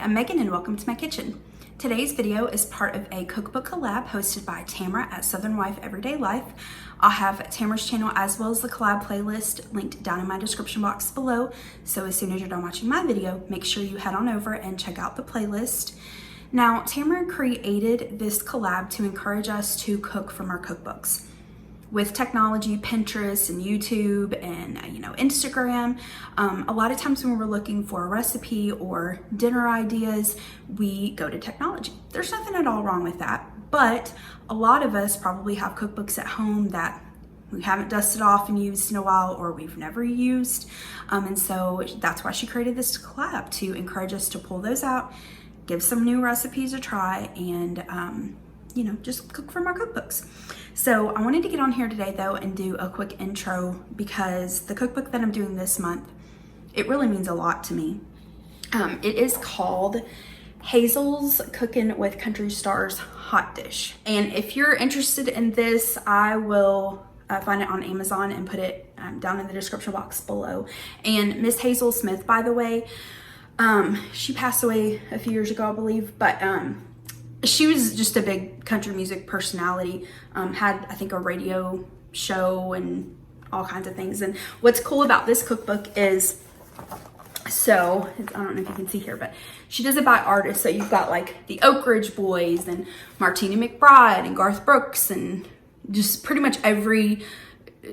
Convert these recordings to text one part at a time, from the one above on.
I'm Megan and welcome to my kitchen. Today's video is part of a cookbook collab hosted by Tamara at Southern Wife Everyday Life. I'll have Tamara's channel as well as the collab playlist linked down in my description box below. So as soon as you're done watching my video, make sure you head on over and check out the playlist. Now, Tamara created this collab to encourage us to cook from our cookbooks. With technology, Pinterest and YouTube and Instagram, a lot of times when we're looking for a recipe or dinner ideas, we go to technology. There's nothing at all wrong with that, but a lot of us probably have cookbooks at home that we haven't dusted off and used in a while, or we've never used, and so that's why she created this collab, to encourage us to pull those out, give some new recipes a try, and just cook from our cookbooks. So I wanted to get on here today though and do a quick intro because the cookbook that I'm doing this month, it really means a lot to me. It is called Hazel'S Cookin With Country Stars Hot Dish. And if you're interested in this, I will find it on Amazon and put it down in the description box below. And Miss Hazel Smith, by the way, she passed away a few years ago, I believe, but she was just a big country music personality, had, I think, a radio show and all kinds of things. And what's cool about this cookbook is, so, I don't know if you can see here, but she does it by artists. So you've got like the Oak Ridge Boys and Martina McBride and Garth Brooks and just pretty much every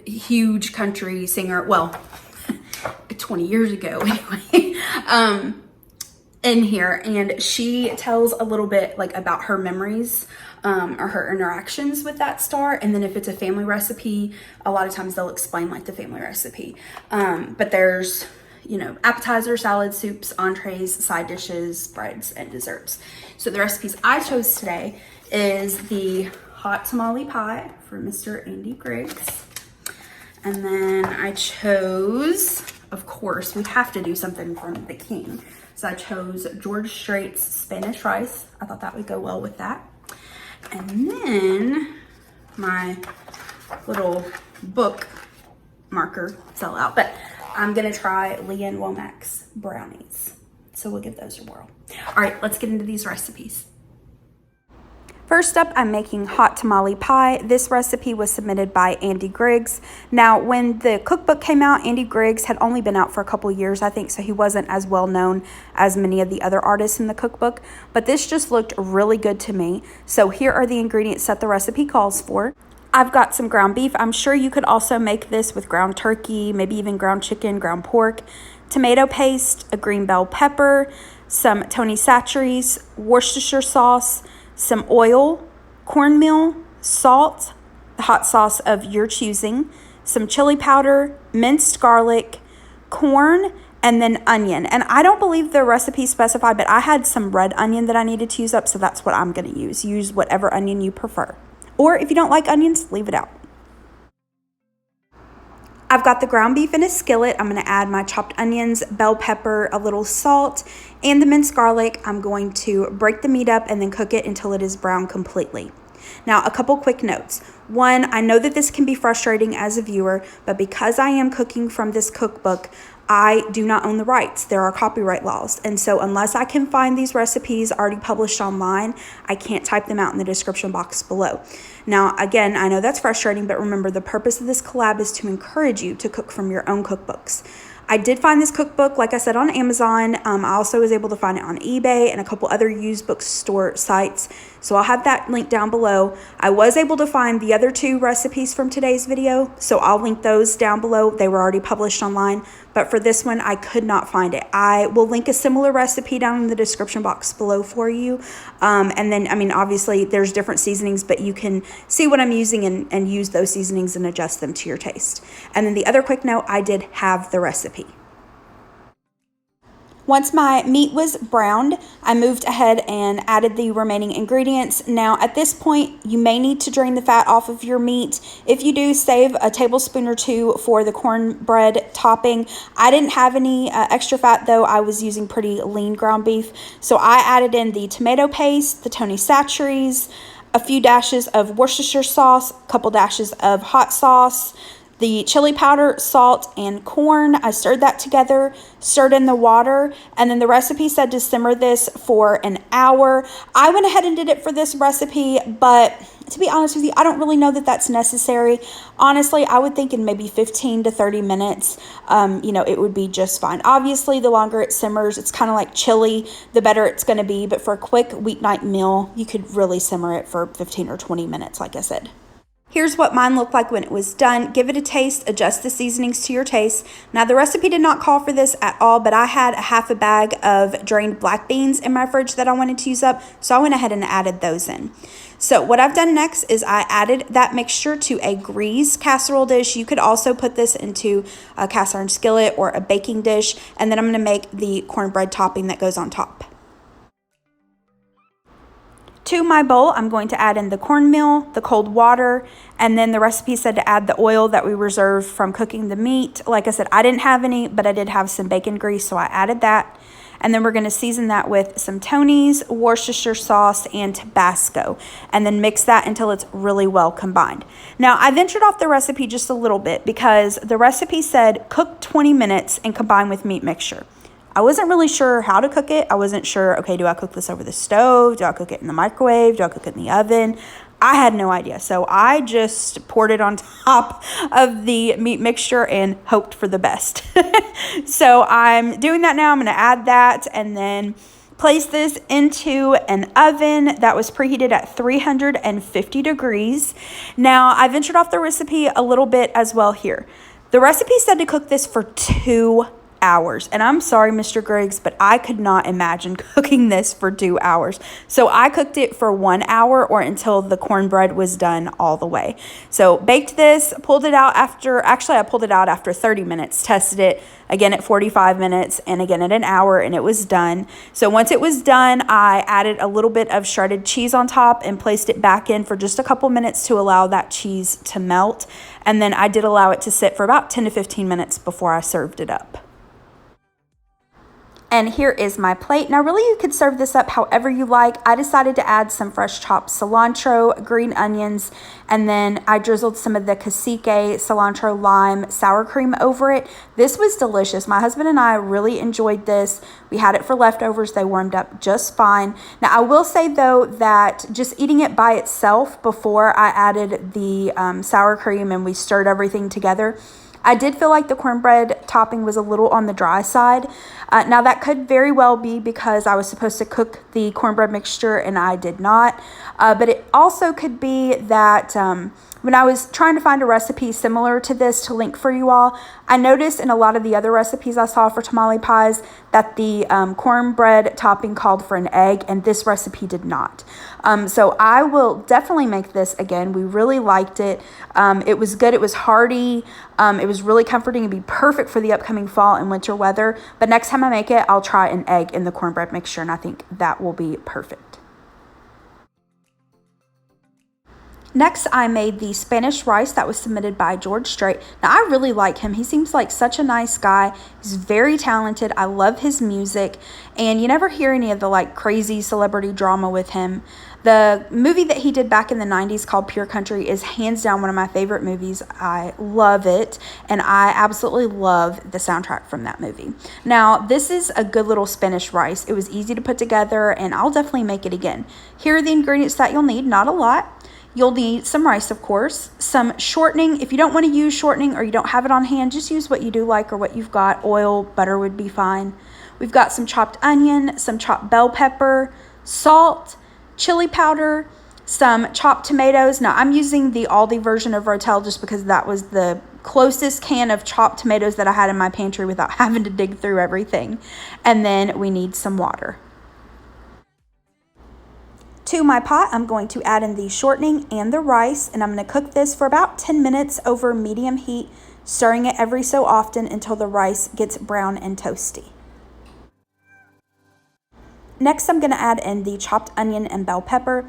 huge country singer, well, 20 years ago anyway, in here. And she tells a little bit like about her memories or her interactions with that star. And then if it's a family recipe, a lot of times they'll explain like the family recipe. But there's, appetizers, salads, soups, entrees, side dishes, breads, and desserts. So the recipes I chose today is the hot tamale pie from Mr. Andy Griggs. And then I chose, of course, we have to do something from the king. So I chose George Strait's Spanish rice. I thought that would go well with that. And then my little book marker fell out, but I'm gonna try Leanne Womack's brownies. So we'll give those a whirl. All right, let's get into these recipes. First up, I'm making hot tamale pie. This recipe was submitted by Andy Griggs. Now, when the cookbook came out, Andy Griggs had only been out for a couple years, I think, so he wasn't as well known as many of the other artists in the cookbook, but this just looked really good to me. So here are the ingredients that the recipe calls for. I've got some ground beef. I'm sure you could also make this with ground turkey, maybe even ground chicken, ground pork, tomato paste, a green bell pepper, some Tony Chachere's, Worcestershire sauce, some oil, cornmeal, salt, the hot sauce of your choosing, some chili powder, minced garlic, corn, and then onion. And I don't believe the recipe specified, but I had some red onion that I needed to use up, so that's what I'm going to use. Use whatever onion you prefer. Or if you don't like onions, leave it out. I've got the ground beef in a skillet. I'm going to add my chopped onions, bell pepper, a little salt, and the minced garlic. I'm going to break the meat up and then cook it until it is brown completely. Now, a couple quick notes. One, I know that this can be frustrating as a viewer, but because I am cooking from this cookbook, I do not own the rights. There are copyright laws. And so unless I can find these recipes already published online, I can't type them out in the description box below. Now, again, I know that's frustrating, but remember, the purpose of this collab is to encourage you to cook from your own cookbooks. I did find this cookbook, like I said, on Amazon. I also was able to find it on eBay and a couple other used bookstore sites. So I'll have that link down below. I was able to find the other two recipes from today's video, so I'll link those down below. They were already published online, but for this one, I could not find it. I will link a similar recipe down in the description box below for you. And then, obviously there's different seasonings, but you can see what I'm using and use those seasonings and adjust them to your taste. And then the other quick note, I did have the recipe. Once my meat was browned, I moved ahead and added the remaining ingredients. Now, at this point, you may need to drain the fat off of your meat. If you do, save a tablespoon or two for the cornbread topping. I didn't have any extra fat, though. I was using pretty lean ground beef. So I added in the tomato paste, the Tony Chachere's, a few dashes of Worcestershire sauce, a couple dashes of hot sauce, the chili powder, salt, and corn. I stirred that together, stirred in the water, and then the recipe said to simmer this for an hour. I went ahead and did it for this recipe, but to be honest with you, I don't really know that that's necessary. Honestly, I would think in maybe 15 to 30 minutes, it would be just fine. Obviously, the longer it simmers, it's kind of like chili, the better it's going to be. But for a quick weeknight meal, you could really simmer it for 15 or 20 minutes, like I said. Here's what mine looked like when it was done. Give it a taste, adjust the seasonings to your taste. Now, the recipe did not call for this at all, but I had a half a bag of drained black beans in my fridge that I wanted to use up, so I went ahead and added those in. So what I've done next is I added that mixture to a Griggs casserole dish. You could also put this into a cast iron skillet or a baking dish, and then I'm going to make the cornbread topping that goes on top. To my bowl, I'm going to add in the cornmeal, the cold water, and then the recipe said to add the oil that we reserved from cooking the meat. Like I said, I didn't have any, but I did have some bacon grease, so I added that. And then we're going to season that with some Tony's, Worcestershire sauce, and Tabasco, and then mix that until it's really well combined. Now, I ventured off the recipe just a little bit because the recipe said cook 20 minutes and combine with meat mixture. I wasn't really sure how to cook it. I wasn't sure, okay, do I cook this over the stove? Do I cook it in the microwave? Do I cook it in the oven? I had no idea. So I just poured it on top of the meat mixture and hoped for the best. So I'm doing that now. I'm going to add that and then place this into an oven that was preheated at 350 degrees. Now, I ventured off the recipe a little bit as well here. The recipe said to cook this for 2 hours. And I'm sorry, Mr. Griggs, but I could not imagine cooking this for 2 hours. So I cooked it for 1 hour or until the cornbread was done all the way. So baked this, pulled it out I pulled it out after 30 minutes, tested it again at 45 minutes and again at an hour, and it was done. So once it was done, I added a little bit of shredded cheese on top and placed it back in for just a couple minutes to allow that cheese to melt. And then I did allow it to sit for about 10 to 15 minutes before I served it up. And here is my plate. Now, really, you could serve this up however you like. I decided to add some fresh chopped cilantro, green onions, and then I drizzled some of the cacique cilantro lime sour cream over it. This was delicious. My husband and I really enjoyed this. We had it for leftovers. They warmed up just fine. Now, I will say, though, that just eating it by itself before I added the sour cream and we stirred everything together, I did feel like the cornbread topping was a little on the dry side. Now, that could very well be because I was supposed to cook the cornbread mixture and I did not. But it also could be that when I was trying to find a recipe similar to this to link for you all, I noticed in a lot of the other recipes I saw for tamale pies that the cornbread topping called for an egg, and this recipe did not. So I will definitely make this again. We really liked it. It was good. It was hearty. It was really comforting and be perfect for the upcoming fall and winter weather. But next time I make it, I'll try an egg in the cornbread mixture, and I think that will be perfect. Next, I made the Spanish rice that was submitted by George Strait. Now, I really like him. He seems like such a nice guy. He's very talented. I love his music. And you never hear any of the crazy celebrity drama with him. The movie that he did back in the 90s called Pure Country is hands down one of my favorite movies. I love it. And I absolutely love the soundtrack from that movie. Now, this is a good little Spanish rice. It was easy to put together, and I'll definitely make it again. Here are the ingredients that you'll need. Not a lot. You'll need some rice, of course, some shortening. If you don't want to use shortening or you don't have it on hand, just use what you do like or what you've got. Oil, butter would be fine. We've got some chopped onion, some chopped bell pepper, salt, chili powder, some chopped tomatoes. Now, I'm using the Aldi version of Rotel just because that was the closest can of chopped tomatoes that I had in my pantry without having to dig through everything. And then we need some water. To my pot, I'm going to add in the shortening and the rice, and I'm going to cook this for about 10 minutes over medium heat, stirring it every so often until the rice gets brown and toasty. Next, I'm going to add in the chopped onion and bell pepper.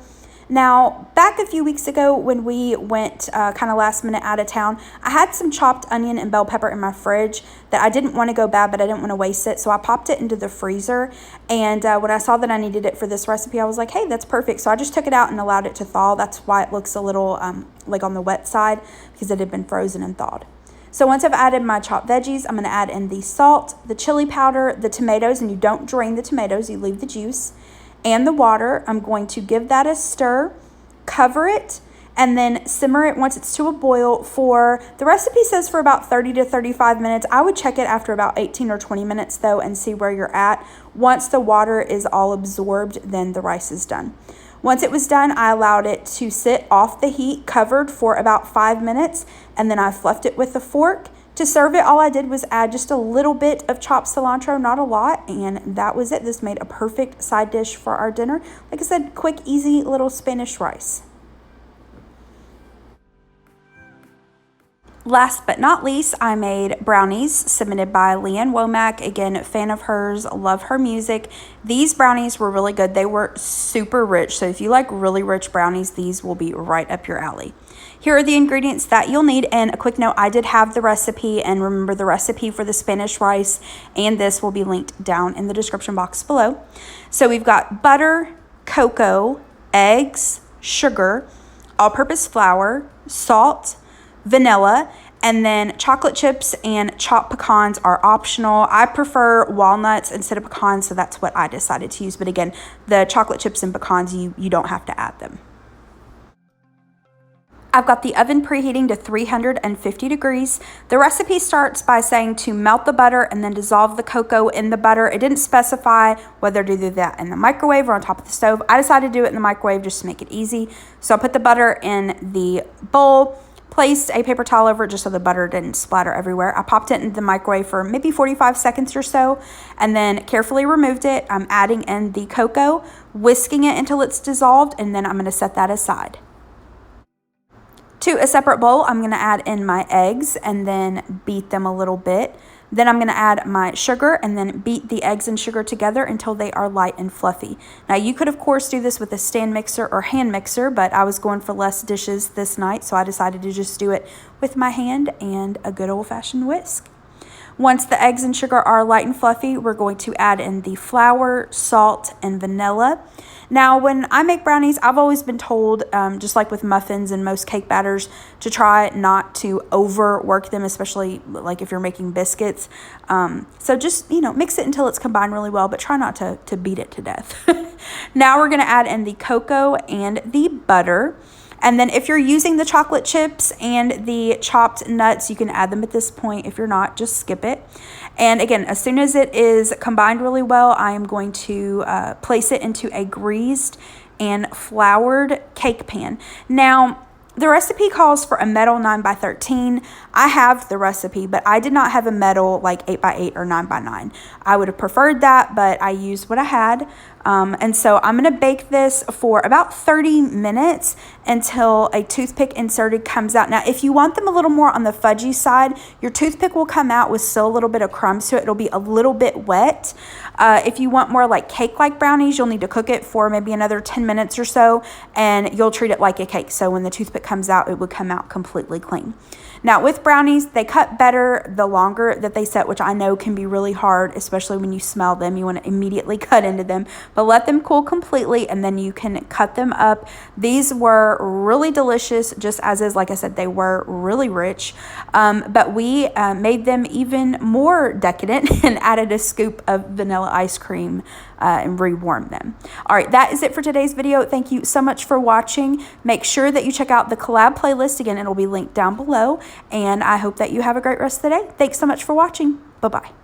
Now, back a few weeks ago when we went kind of last minute out of town, I had some chopped onion and bell pepper in my fridge that I didn't want to go bad, but I didn't want to waste it. So I popped it into the freezer. And when I saw that I needed it for this recipe, I was like, hey, that's perfect. So I just took it out and allowed it to thaw. That's why it looks a little like on the wet side, because it had been frozen and thawed. So once I've added my chopped veggies, I'm going to add in the salt, the chili powder, the tomatoes, and you don't drain the tomatoes, you leave the juice, and the water. I'm going to give that a stir, cover it, and then simmer it once it's to a boil for, the recipe says for about 30 to 35 minutes. I would check it after about 18 or 20 minutes though and see where you're at. Once the water is all absorbed, then the rice is done. Once it was done, I allowed it to sit off the heat, covered for about 5 minutes, and then I fluffed it with a fork. To serve it, all I did was add just a little bit of chopped cilantro, not a lot, and that was it. This made a perfect side dish for our dinner. Like I said, quick, easy little Spanish rice. Last but not least, I made brownies submitted by Leanne Womack. Again, fan of hers, love her music. These brownies were really good. They were super rich. So if you like really rich brownies, these will be right up your alley. Here are the ingredients that you'll need. And a quick note, I did have the recipe, and remember the recipe for the Spanish rice and this will be linked down in the description box below. So we've got butter, cocoa, eggs, sugar, all-purpose flour, salt, vanilla, and then chocolate chips and chopped pecans are optional. I prefer walnuts instead of pecans, so that's what I decided to use. But again, the chocolate chips and pecans, you don't have to add them. I've got the oven preheating to 350 degrees. The recipe starts by saying to melt the butter and then dissolve the cocoa in the butter. It didn't specify whether to do that in the microwave or on top of the stove. I decided to do it in the microwave just to make it easy. So I put the butter in the bowl, placed a paper towel over it just so the butter didn't splatter everywhere. I popped it into the microwave for maybe 45 seconds or so and then carefully removed it. I'm adding in the cocoa, whisking it until it's dissolved, and then I'm going to set that aside. To a separate bowl, I'm going to add in my eggs and then beat them a little bit. Then I'm going to add my sugar and then beat the eggs and sugar together until they are light and fluffy. Now you could of course do this with a stand mixer or hand mixer, but I was going for less dishes this night, so I decided to just do it with my hand and a good old-fashioned whisk. Once the eggs and sugar are light and fluffy, we're going to add in the flour, salt, and vanilla. Now, when I make brownies, I've always been told, just like with muffins and most cake batters, to try not to overwork them, especially like if you're making biscuits. So just, mix it until it's combined really well, but try not to beat it to death. Now we're going to add in the cocoa and the butter. And then if you're using the chocolate chips and the chopped nuts, you can add them at this point. If you're not, just skip it. And again, as soon as it is combined really well, I am going to place it into a greased and floured cake pan. Now, the recipe calls for a metal 9x13. I have the recipe, but I did not have a metal like 8x8 or 9x9. I would have preferred that, but I used what I had. And so I'm going to bake this for about 30 minutes until a toothpick inserted comes out. Now, if you want them a little more on the fudgy side, your toothpick will come out with still a little bit of crumbs to it. It'll be a little bit wet. If you want more like cake-like brownies, you'll need to cook it for maybe another 10 minutes or so, and you'll treat it like a cake. So when the toothpick comes out, it would come out completely clean. Now, with brownies, they cut better the longer that they set, which I know can be really hard, especially when you smell them. You want to immediately cut into them, but let them cool completely, and then you can cut them up. These were really delicious, just as is. Like I said, they were really rich, but we made them even more decadent and added a scoop of vanilla ice cream and rewarmed them. All right, that is it for today's video. Thank you so much for watching. Make sure that you check out the collab playlist. Again, it'll be linked down below, and I hope that you have a great rest of the day. Thanks so much for watching. Bye-bye.